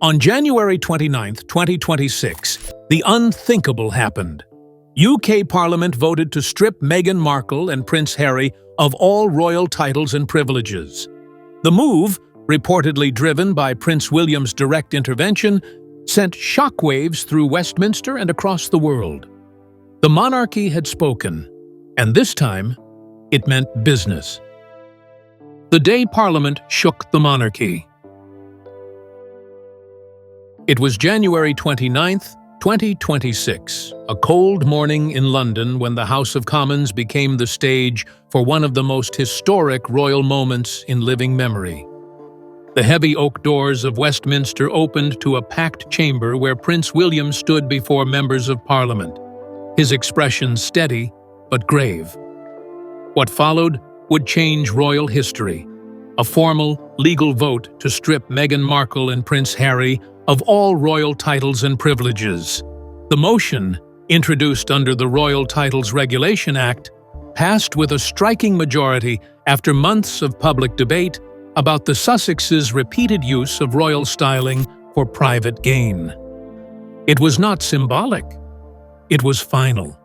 On January 29, 2026, the unthinkable happened. UK Parliament voted to strip Meghan Markle and Prince Harry of all royal titles and privileges. The move, reportedly driven by Prince William's direct intervention, sent shockwaves through Westminster and across the world. The monarchy had spoken, and this time, it meant business. The day Parliament shook the monarchy. It was January 29, 2026, a cold morning in London when the House of Commons became the stage for one of the most historic royal moments in living memory. The heavy oak doors of Westminster opened to a packed chamber where Prince William stood before members of Parliament, his expression steady but grave. What followed would change royal history, a formal, legal vote to strip Meghan Markle and Prince Harry of all royal titles and privileges. The motion, introduced under the Royal Titles Regulation Act, passed with a striking majority after months of public debate about the Sussexes' repeated use of royal styling for private gain. It was not symbolic. It was final.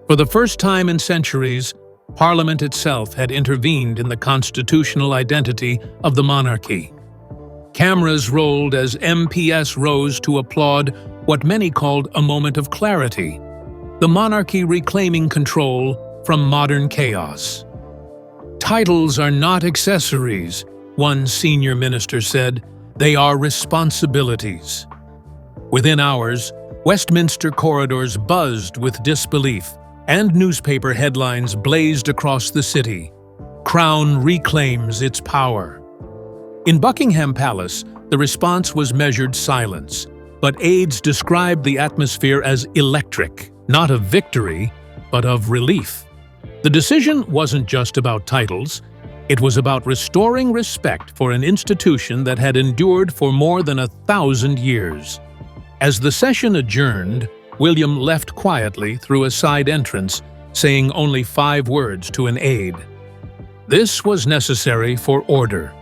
For the first time in centuries, Parliament itself had intervened in the constitutional identity of the monarchy. Cameras rolled as MPs rose to applaud what many called a moment of clarity, the monarchy reclaiming control from modern chaos. "Titles are not accessories," one senior minister said, "they are responsibilities." Within hours, Westminster corridors buzzed with disbelief, and newspaper headlines blazed across the city. "Crown reclaims its power." In Buckingham Palace, the response was measured silence, but aides described the atmosphere as electric, not of victory, but of relief. The decision wasn't just about titles, it was about restoring respect for an institution that had endured for more than 1,000 years. As the session adjourned, William left quietly through a side entrance, saying only 5 words to an aide. This was necessary for order.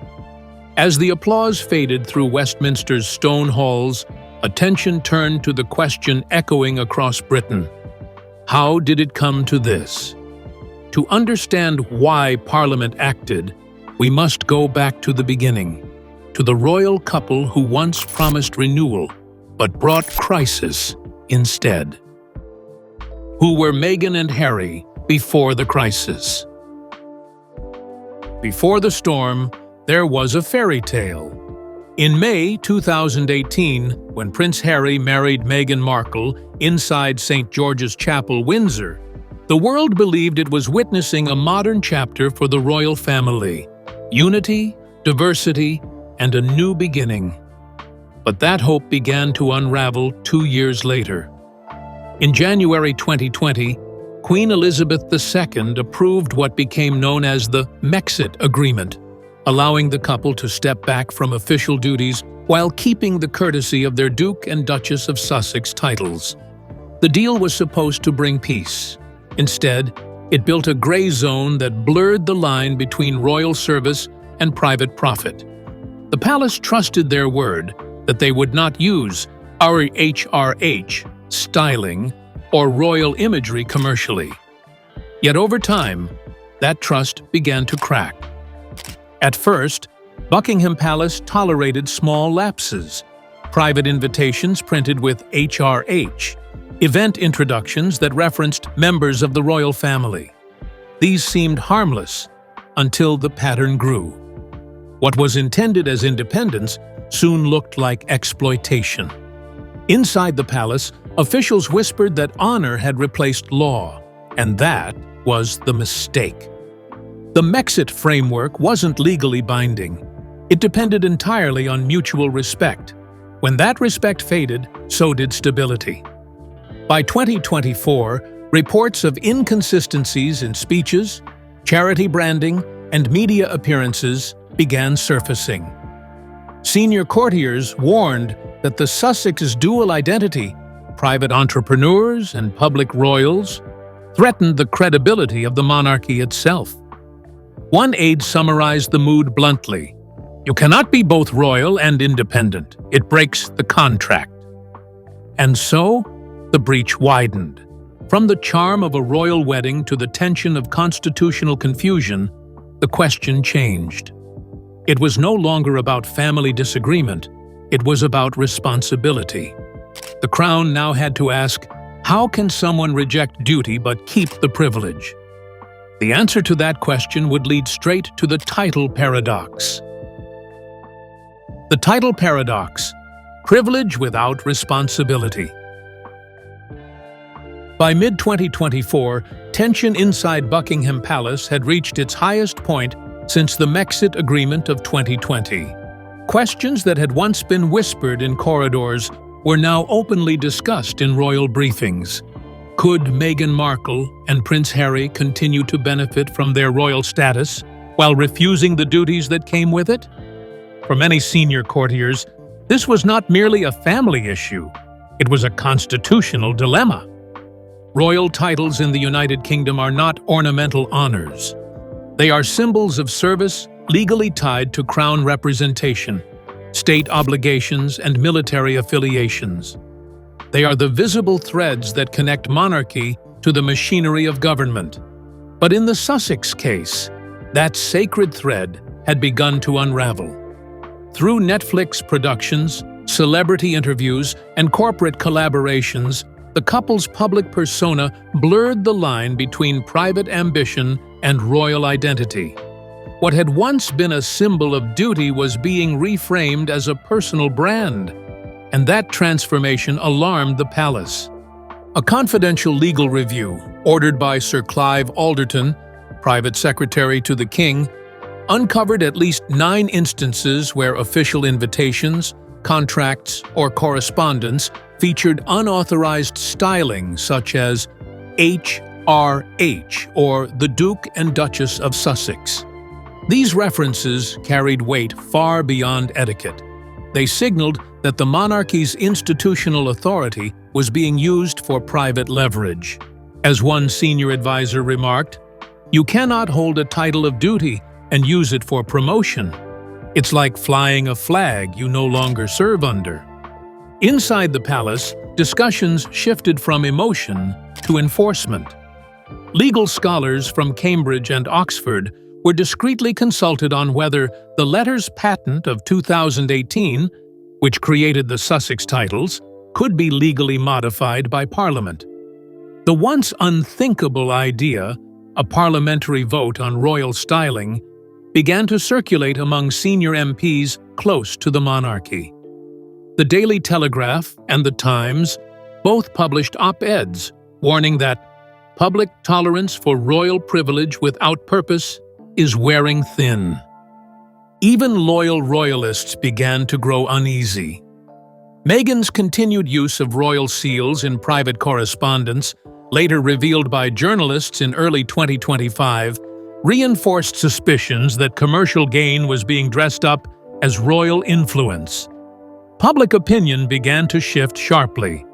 As the applause faded through Westminster's stone halls, attention turned to the question echoing across Britain. How did it come to this? To understand why Parliament acted, we must go back to the beginning, to the royal couple who once promised renewal, but brought crisis instead. Who were Meghan and Harry before the crisis? Before the storm, there was a fairy tale. In May 2018, when Prince Harry married Meghan Markle inside St. George's Chapel, Windsor, the world believed it was witnessing a modern chapter for the royal family: unity, diversity, and a new beginning. But that hope began to unravel 2 years later. In January 2020, Queen Elizabeth II approved what became known as the Megxit Agreement, allowing the couple to step back from official duties while keeping the courtesy of their Duke and Duchess of Sussex titles. The deal was supposed to bring peace. Instead, it built a gray zone that blurred the line between royal service and private profit. The palace trusted their word that they would not use RHRH styling or royal imagery commercially. Yet over time, that trust began to crack. At first, Buckingham Palace tolerated small lapses: private invitations printed with HRH, event introductions that referenced members of the royal family. These seemed harmless until the pattern grew. What was intended as independence soon looked like exploitation. Inside the palace, officials whispered that honor had replaced law, and that was the mistake. The Megxit framework wasn't legally binding. It depended entirely on mutual respect. When that respect faded, so did stability. By 2024, reports of inconsistencies in speeches, charity branding, and media appearances began surfacing. Senior courtiers warned that the Sussexes' dual identity, private entrepreneurs and public royals, threatened the credibility of the monarchy itself. One aide summarized the mood bluntly: You cannot be both royal and independent. It breaks the contract. And so, the breach widened. From the charm of a royal wedding to the tension of constitutional confusion, the question changed. It was no longer about family disagreement. It was about responsibility. The Crown now had to ask, how can someone reject duty but keep the privilege? The answer to that question would lead straight to the title paradox. The title paradox: privilege without responsibility. By mid-2024, tension inside Buckingham Palace had reached its highest point since the Brexit Agreement of 2020. Questions that had once been whispered in corridors were now openly discussed in royal briefings. Could Meghan Markle and Prince Harry continue to benefit from their royal status while refusing the duties that came with it? For many senior courtiers, this was not merely a family issue. It was a constitutional dilemma. Royal titles in the United Kingdom are not ornamental honors. They are symbols of service legally tied to crown representation, state obligations, and military affiliations. They are the visible threads that connect monarchy to the machinery of government. But in the Sussex case, that sacred thread had begun to unravel. Through Netflix productions, celebrity interviews, and corporate collaborations, the couple's public persona blurred the line between private ambition and royal identity. What had once been a symbol of duty was being reframed as a personal brand, and that transformation alarmed the palace. A confidential legal review, ordered by Sir Clive Alderton, private secretary to the king, uncovered at least 9 instances where official invitations, contracts, or correspondence featured unauthorized styling such as HRH or the Duke and Duchess of Sussex. These references carried weight far beyond etiquette. They signaled that the monarchy's institutional authority was being used for private leverage. As one senior advisor remarked, "You cannot hold a title of duty and use it for promotion. It's like flying a flag you no longer serve under." Inside the palace, discussions shifted from emotion to enforcement. Legal scholars from Cambridge and Oxford were discreetly consulted on whether the letters patent of 2018, which created the Sussex titles, could be legally modified by Parliament. The once unthinkable idea, a parliamentary vote on royal styling, began to circulate among senior MPs close to the monarchy. The Daily Telegraph and The Times both published op-eds warning that public tolerance for royal privilege without purpose is wearing thin. Even loyal royalists began to grow uneasy. Meghan's continued use of royal seals in private correspondence, later revealed by journalists in early 2025, reinforced suspicions that commercial gain was being dressed up as royal influence. Public opinion began to shift sharply.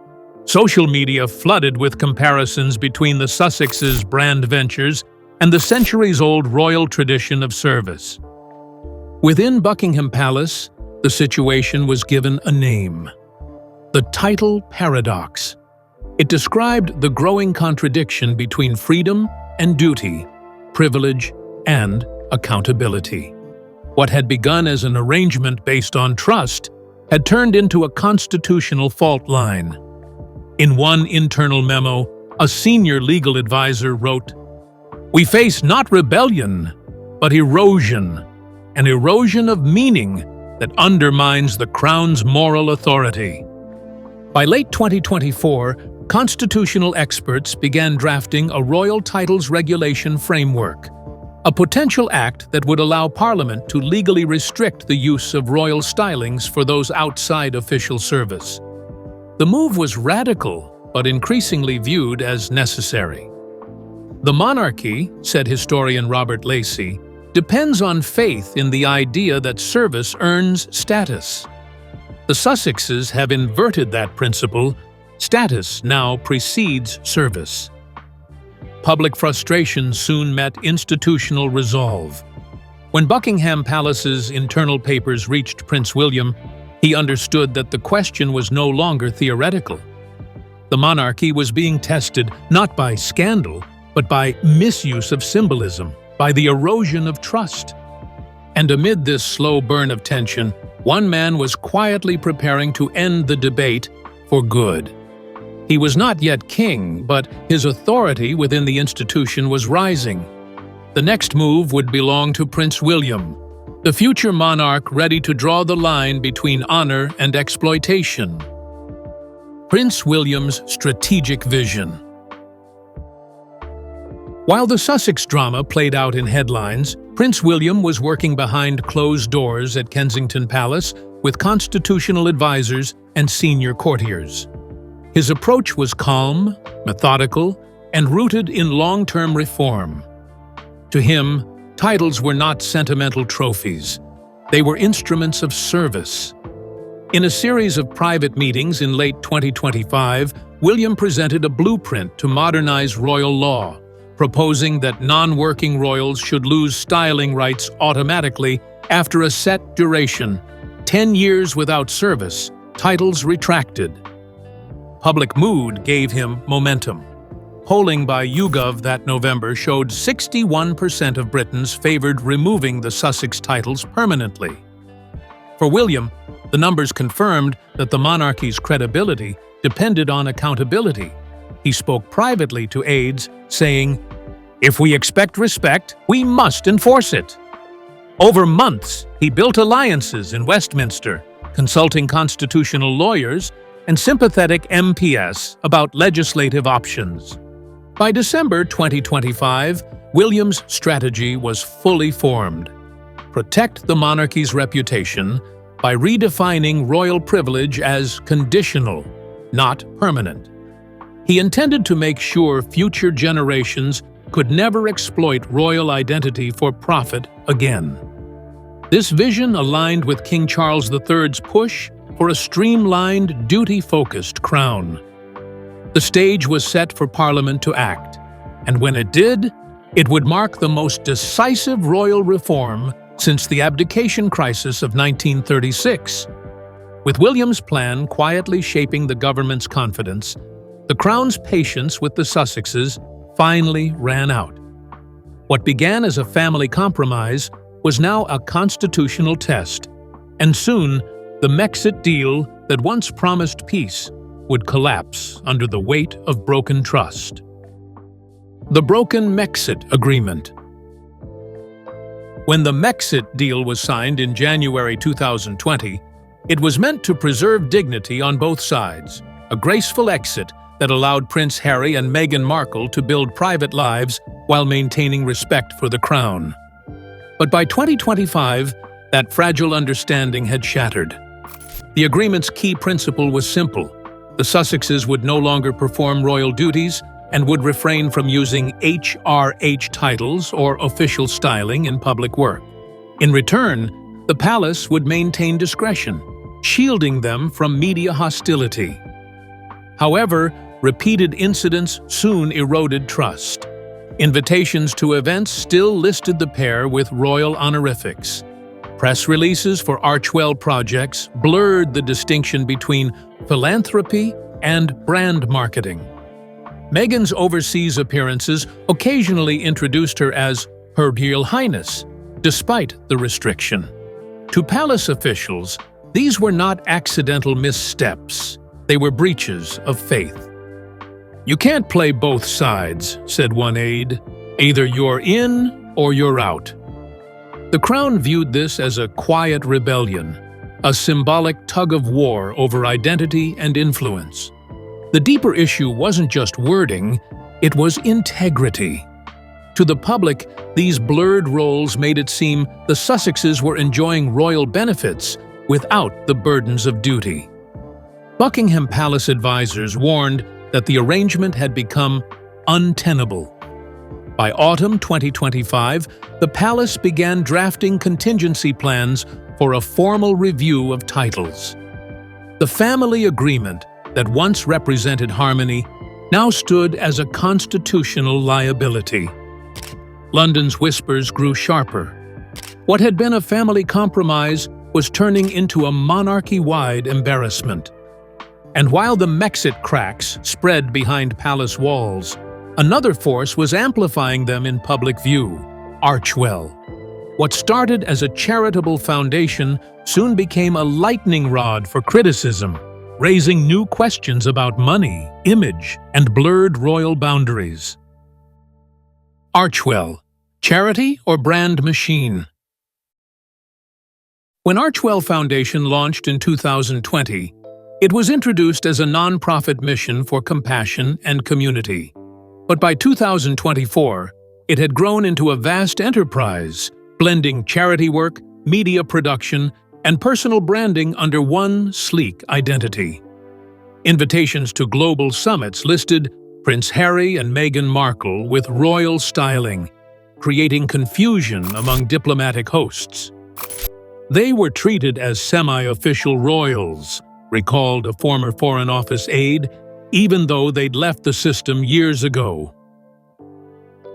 Social media flooded with comparisons between the Sussexes' brand ventures and the centuries-old royal tradition of service. Within Buckingham Palace, the situation was given a name: the title paradox. It described the growing contradiction between freedom and duty, privilege and accountability. What had begun as an arrangement based on trust had turned into a constitutional fault line. In one internal memo, a senior legal advisor wrote, "We face not rebellion, but erosion, an erosion of meaning that undermines the Crown's moral authority." By late 2024, constitutional experts began drafting a royal titles regulation framework, a potential act that would allow Parliament to legally restrict the use of royal stylings for those outside official service. The move was radical, but increasingly viewed as necessary. The monarchy, said historian Robert Lacey, depends on faith in the idea that service earns status. The Sussexes have inverted that principle. Status now precedes service. Public frustration soon met institutional resolve. When Buckingham Palace's internal papers reached Prince William, he understood that the question was no longer theoretical. The monarchy was being tested not by scandal, but by misuse of symbolism, by the erosion of trust. And amid this slow burn of tension, one man was quietly preparing to end the debate for good. He was not yet king, but his authority within the institution was rising. The next move would belong to Prince William, the future monarch ready to draw the line between honor and exploitation. Prince William's strategic vision. While the Sussex drama played out in headlines, Prince William was working behind closed doors at Kensington Palace with constitutional advisors and senior courtiers. His approach was calm, methodical, and rooted in long-term reform. To him, titles were not sentimental trophies. They were instruments of service. In a series of private meetings in late 2025, William presented a blueprint to modernize royal law, proposing that non-working royals should lose styling rights automatically after a set duration, 10 years without service, titles retracted. Public mood gave him momentum. Polling by YouGov that November showed 61% of Britons favored removing the Sussex titles permanently. For William, the numbers confirmed that the monarchy's credibility depended on accountability. He spoke privately to aides, saying, "If we expect respect, we must enforce it." Over months, he built alliances in Westminster, consulting constitutional lawyers and sympathetic MPs about legislative options. By December 2025, William's strategy was fully formed. Protect the monarchy's reputation by redefining royal privilege as conditional, not permanent. He intended to make sure future generations could never exploit royal identity for profit again. This vision aligned with King Charles III's push for a streamlined, duty-focused crown. The stage was set for Parliament to act, and when it did, it would mark the most decisive royal reform since the abdication crisis of 1936. With William's plan quietly shaping the government's confidence, the Crown's patience with the Sussexes finally ran out. What began as a family compromise was now a constitutional test, and soon the Megxit deal that once promised peace would collapse under the weight of broken trust. The broken Megxit Agreement. When the Megxit deal was signed in January 2020, it was meant to preserve dignity on both sides, a graceful exit that allowed Prince Harry and Meghan Markle to build private lives while maintaining respect for the crown. But by 2025, that fragile understanding had shattered. The agreement's key principle was simple. The Sussexes would no longer perform royal duties and would refrain from using HRH titles or official styling in public work. In return, the palace would maintain discretion, shielding them from media hostility. However, repeated incidents soon eroded trust. Invitations to events still listed the pair with royal honorifics. Press releases for Archewell projects blurred the distinction between philanthropy and brand marketing. Meghan's overseas appearances occasionally introduced her as Her Royal Highness, despite the restriction. To palace officials, these were not accidental missteps. They were breaches of faith. "You can't play both sides," said one aide. "Either you're in or you're out." The Crown viewed this as a quiet rebellion, a symbolic tug-of-war over identity and influence. The deeper issue wasn't just wording, it was integrity. To the public, these blurred roles made it seem the Sussexes were enjoying royal benefits without the burdens of duty. Buckingham Palace advisors warned that the arrangement had become untenable. By autumn 2025, the palace began drafting contingency plans for a formal review of titles. The family agreement that once represented harmony now stood as a constitutional liability. London's whispers grew sharper. What had been a family compromise was turning into a monarchy-wide embarrassment. And while the Mexit cracks spread behind palace walls, another force was amplifying them in public view: Archewell. What started as a charitable foundation soon became a lightning rod for criticism, raising new questions about money, image, and blurred royal boundaries. Archewell, charity or brand machine? When Archewell Foundation launched in 2020, it was introduced as a non-profit mission for compassion and community. But by 2024, it had grown into a vast enterprise, blending charity work, media production, and personal branding under one sleek identity. Invitations to global summits listed Prince Harry and Meghan Markle with royal styling, creating confusion among diplomatic hosts. They were treated as semi-official royals, recalled a former Foreign Office aide, even though they'd left the system years ago.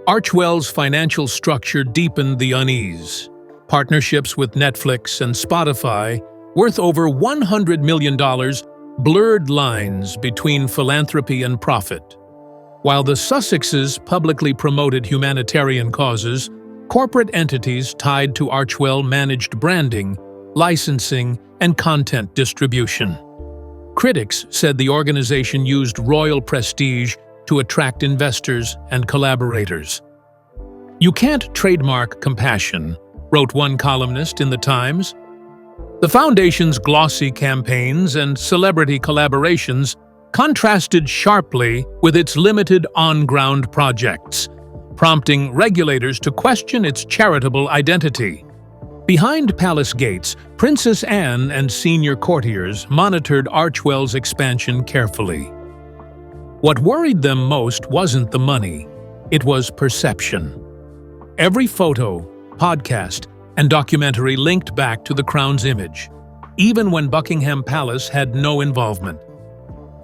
Archewell's financial structure deepened the unease. Partnerships with Netflix and Spotify, worth over $100 million, blurred lines between philanthropy and profit. While the Sussexes publicly promoted humanitarian causes, corporate entities tied to Archewell managed branding, licensing, and content distribution. Critics said the organization used royal prestige to attract investors and collaborators. "You can't trademark compassion," wrote one columnist in The Times. The foundation's glossy campaigns and celebrity collaborations contrasted sharply with its limited on-ground projects, prompting regulators to question its charitable identity. Behind palace gates, Princess Anne and senior courtiers monitored Archewell's expansion carefully. What worried them most wasn't the money, it was perception. Every photo, podcast, and documentary linked back to the crown's image, even when Buckingham Palace had no involvement.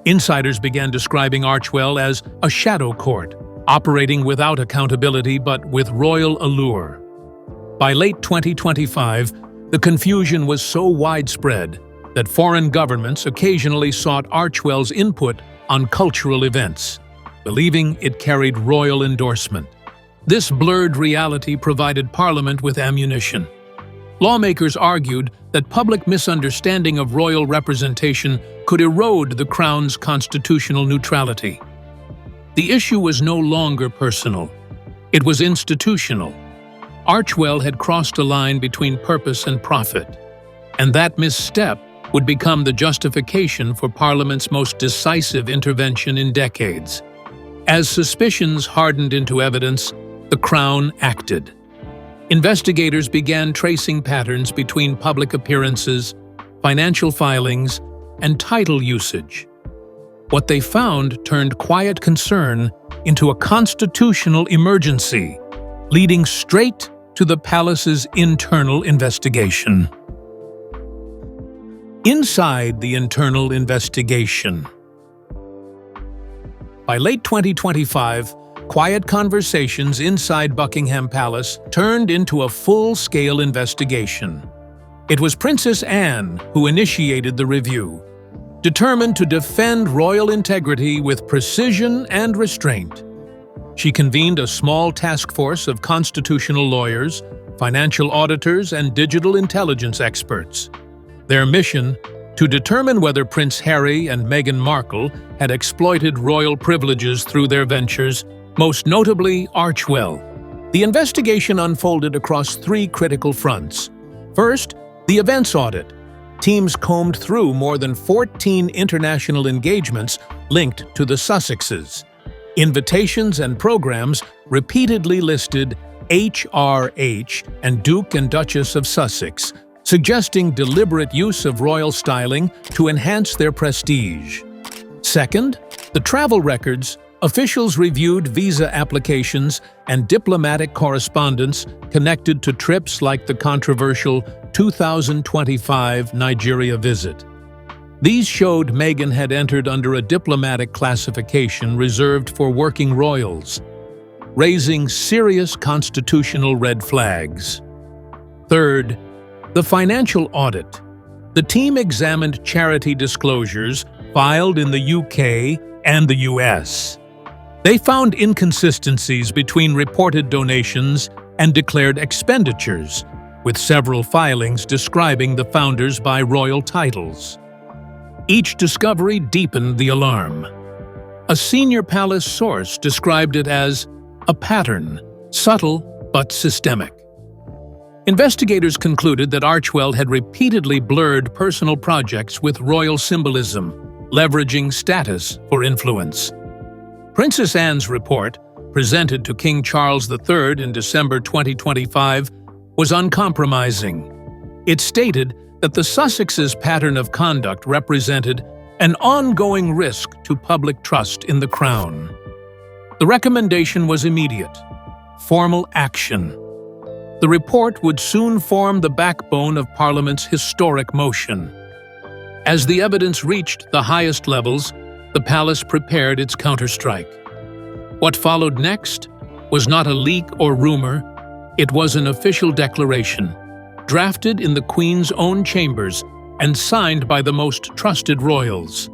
Insiders began describing Archewell as a shadow court, operating without accountability but with royal allure. By late 2025, the confusion was so widespread that foreign governments occasionally sought Archewell's input on cultural events, believing it carried royal endorsement. This blurred reality provided Parliament with ammunition. Lawmakers argued that public misunderstanding of royal representation could erode the Crown's constitutional neutrality. The issue was no longer personal. It was institutional. Archewell had crossed a line between purpose and profit, and that misstep would become the justification for Parliament's most decisive intervention in decades. As suspicions hardened into evidence, the Crown acted. Investigators began tracing patterns between public appearances, financial filings, and title usage. What they found turned quiet concern into a constitutional emergency, leading straight to the palace's internal investigation. Inside the internal investigation. By late 2025, quiet conversations inside Buckingham Palace turned into a full-scale investigation. It was Princess Anne who initiated the review, determined to defend royal integrity with precision and restraint. She convened a small task force of constitutional lawyers, financial auditors, and digital intelligence experts. Their mission: to determine whether Prince Harry and Meghan Markle had exploited royal privileges through their ventures, most notably Archewell. The investigation unfolded across three critical fronts. First, the events audit. Teams combed through more than 14 international engagements linked to the Sussexes. Invitations and programs repeatedly listed HRH and Duke and Duchess of Sussex, suggesting deliberate use of royal styling to enhance their prestige. Second, the travel records. Officials reviewed visa applications and diplomatic correspondence connected to trips like the controversial 2025 Nigeria visit. These showed Meghan had entered under a diplomatic classification reserved for working royals, raising serious constitutional red flags. Third, the financial audit. The team examined charity disclosures filed in the UK and the US. They found inconsistencies between reported donations and declared expenditures, with several filings describing the founders by royal titles. Each discovery deepened the alarm. A senior palace source described it as a pattern, subtle but systemic. Investigators concluded that Archewell had repeatedly blurred personal projects with royal symbolism, leveraging status for influence. Princess Anne's report, presented to King Charles III in December 2025, was uncompromising. It stated that the Sussexes' pattern of conduct represented an ongoing risk to public trust in the crown. The recommendation was immediate: formal action. The report would soon form the backbone of Parliament's historic motion. As the evidence reached the highest levels, the palace prepared its counterstrike. What followed next was not a leak or rumor, it was an official declaration, drafted in the Queen's own chambers and signed by the most trusted royals.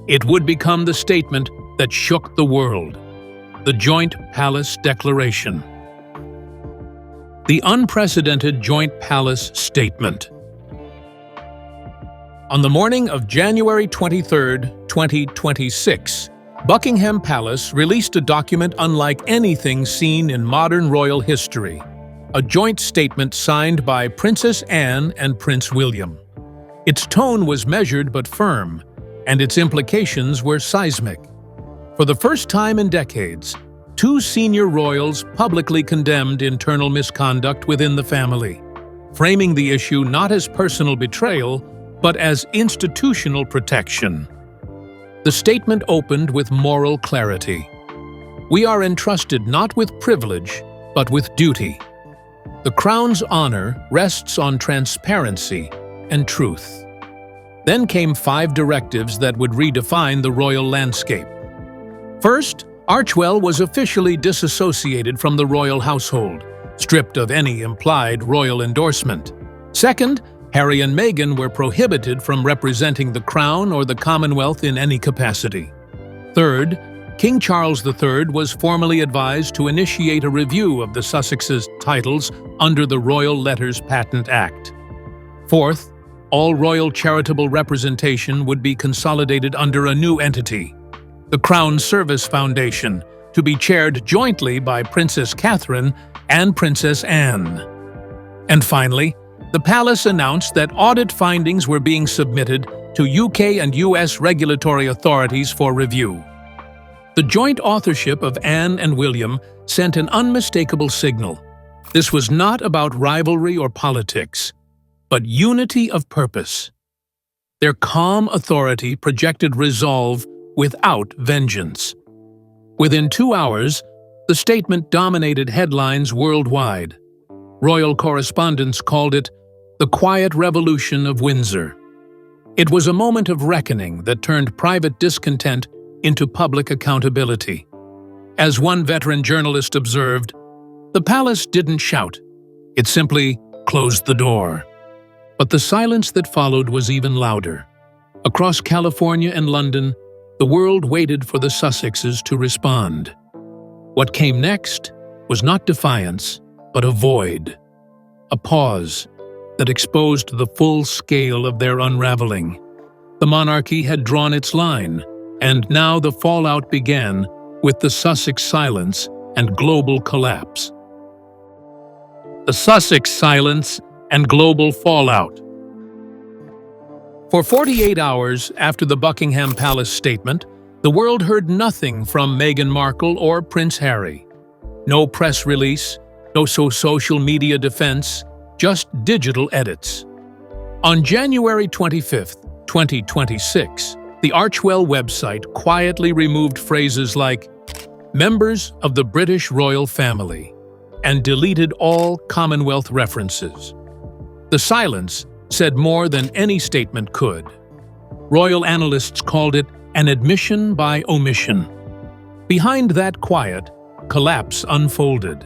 It would become the statement that shook the world: the Joint Palace Declaration. The unprecedented Joint Palace Statement. On the morning of January 23, 2026, Buckingham Palace released a document unlike anything seen in modern royal history, a joint statement signed by Princess Anne and Prince William. Its tone was measured but firm, and its implications were seismic. For the first time in decades, two senior royals publicly condemned internal misconduct within the family, framing the issue not as personal betrayal, but as institutional protection. The statement opened with moral clarity. We are entrusted not with privilege, but with duty. The Crown's honor rests on transparency and truth. Then came 5 directives that would redefine the royal landscape. First, Archewell was officially disassociated from the royal household, stripped of any implied royal endorsement. Second, Harry and Meghan were prohibited from representing the Crown or the Commonwealth in any capacity. Third, King Charles III was formally advised to initiate a review of the Sussexes' titles under the Royal Letters Patent Act. Fourth, all royal charitable representation would be consolidated under a new entity, the Crown Service Foundation, to be chaired jointly by Princess Catherine and Princess Anne. And finally, the palace announced that audit findings were being submitted to UK and US regulatory authorities for review. The joint authorship of Anne and William sent an unmistakable signal. This was not about rivalry or politics, but unity of purpose. Their calm authority projected resolve without vengeance. Within 2 hours, the statement dominated headlines worldwide. Royal correspondents called it the Quiet Revolution of Windsor. It was a moment of reckoning that turned private discontent into public accountability. As one veteran journalist observed, the palace didn't shout, it simply closed the door. But the silence that followed was even louder. Across California and London, the world waited for the Sussexes to respond. What came next was not defiance, but a void. A pause that exposed the full scale of their unraveling. The monarchy had drawn its line, and now the fallout began with the Sussex silence and global collapse. The Sussex silence and global fallout. For 48 hours after the Buckingham Palace statement, the world heard nothing from Meghan Markle or Prince Harry. No press release, no social media defense, just digital edits. On January 25, 2026, the Archewell website quietly removed phrases like "members of the British royal family" and deleted all Commonwealth references. The silence said more than any statement could. Royal analysts called it an admission by omission. Behind that quiet, collapse unfolded.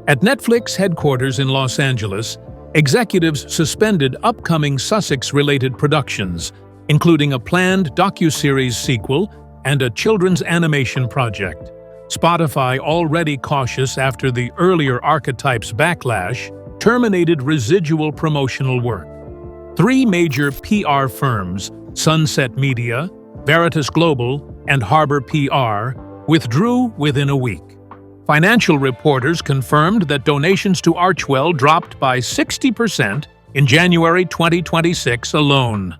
At Netflix headquarters in Los Angeles, executives suspended upcoming Sussex-related productions, including a planned docuseries sequel and a children's animation project. Spotify, already cautious after the earlier archetype's backlash, terminated residual promotional work. 3 major PR firms, Sunset Media, Veritas Global, and Harbor PR, withdrew within a week. Financial reporters confirmed that donations to Archewell dropped by 60% in January 2026 alone.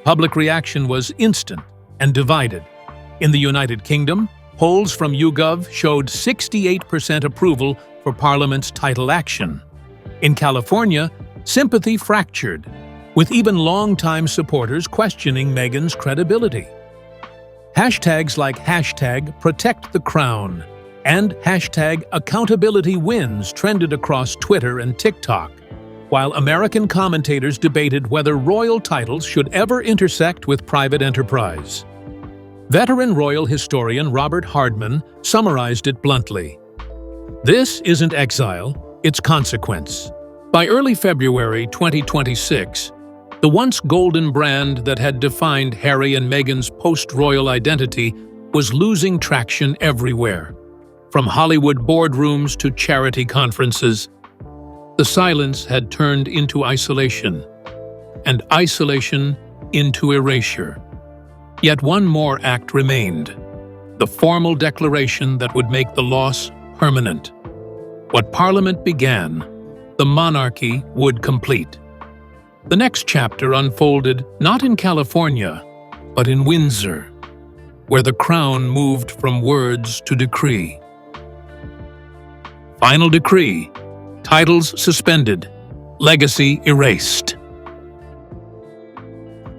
Public reaction was instant and divided. In the United Kingdom, polls from YouGov showed 68% approval for Parliament's title action. In California, sympathy fractured, with even longtime supporters questioning Meghan's credibility. Hashtags like #ProtectTheCrown and #AccountabilityWins trended across Twitter and TikTok, while American commentators debated whether royal titles should ever intersect with private enterprise. Veteran royal historian Robert Hardman summarized it bluntly. "This isn't exile, it's consequence." By early February 2026, the once golden brand that had defined Harry and Meghan's post-royal identity was losing traction everywhere. From Hollywood boardrooms to charity conferences, the silence had turned into isolation, and isolation into erasure. Yet one more act remained, the formal declaration that would make the loss permanent. What Parliament began, the monarchy would complete. The next chapter unfolded not in California, but in Windsor, where the crown moved from words to decree. Final decree: titles suspended, legacy erased.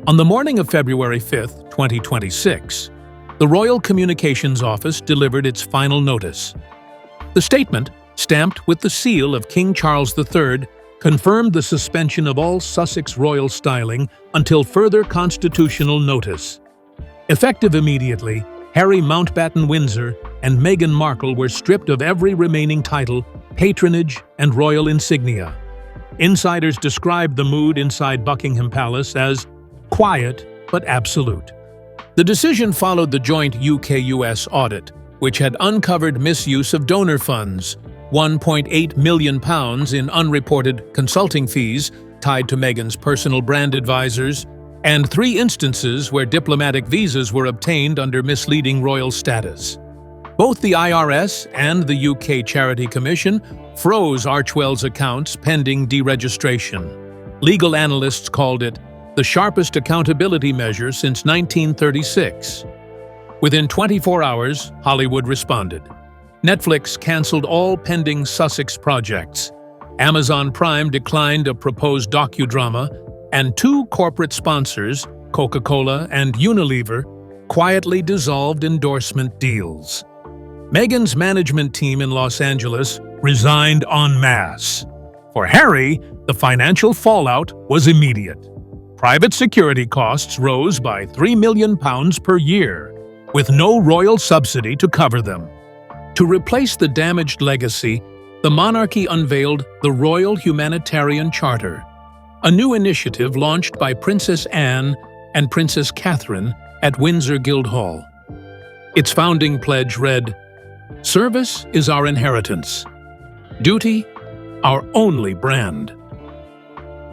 On the morning of February 5, 2026, the Royal Communications Office delivered its final notice. The statement, stamped with the seal of King Charles III, confirmed the suspension of all Sussex royal styling until further constitutional notice. Effective immediately, Harry Mountbatten Windsor and Meghan Markle were stripped of every remaining title, patronage, and royal insignia. Insiders described the mood inside Buckingham Palace as quiet but absolute. The decision followed the joint UK-US audit, which had uncovered misuse of donor funds, £1.8 million in unreported consulting fees tied to Meghan's personal brand advisors, and 3 instances where diplomatic visas were obtained under misleading royal status. Both the IRS and the UK Charity Commission froze Archewell's accounts pending deregistration. Legal analysts called it the sharpest accountability measure since 1936. Within 24 hours, Hollywood responded. Netflix canceled all pending Sussex projects. Amazon Prime declined a proposed docudrama, and 2 corporate sponsors, Coca-Cola and Unilever, quietly dissolved endorsement deals. Meghan's management team in Los Angeles resigned en masse. For Harry, the financial fallout was immediate. Private security costs rose by £3 million per year, with no royal subsidy to cover them. To replace the damaged legacy, the monarchy unveiled the Royal Humanitarian Charter, a new initiative launched by Princess Anne and Princess Catherine at Windsor Guildhall. Its founding pledge read, "Service is our inheritance. Duty, our only brand."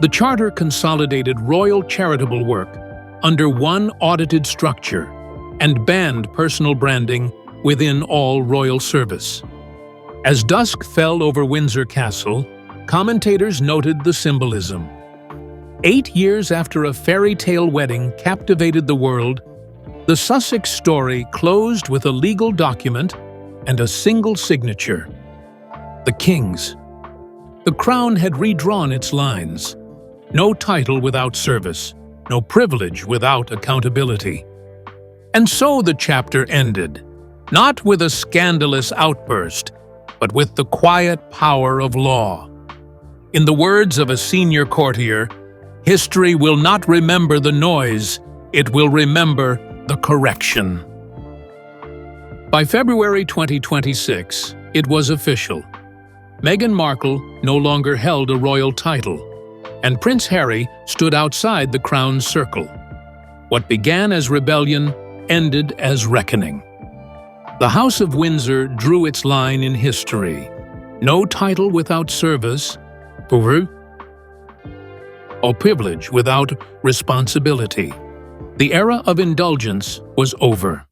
The charter consolidated royal charitable work under one audited structure and banned personal branding within all royal service. As dusk fell over Windsor Castle, commentators noted the symbolism. 8 years after a fairy tale wedding captivated the world, the Sussex story closed with a legal document and a single signature: the King's. The crown had redrawn its lines. No title without service, no privilege without accountability. And so the chapter ended, not with a scandalous outburst, but with the quiet power of law. In the words of a senior courtier, history will not remember the noise, it will remember the correction. By February 2026, it was official. Meghan Markle no longer held a royal title, and Prince Harry stood outside the crown's circle. What began as rebellion ended as reckoning. The House of Windsor drew its line in history. No title without service, or privilege without responsibility. The era of indulgence was over.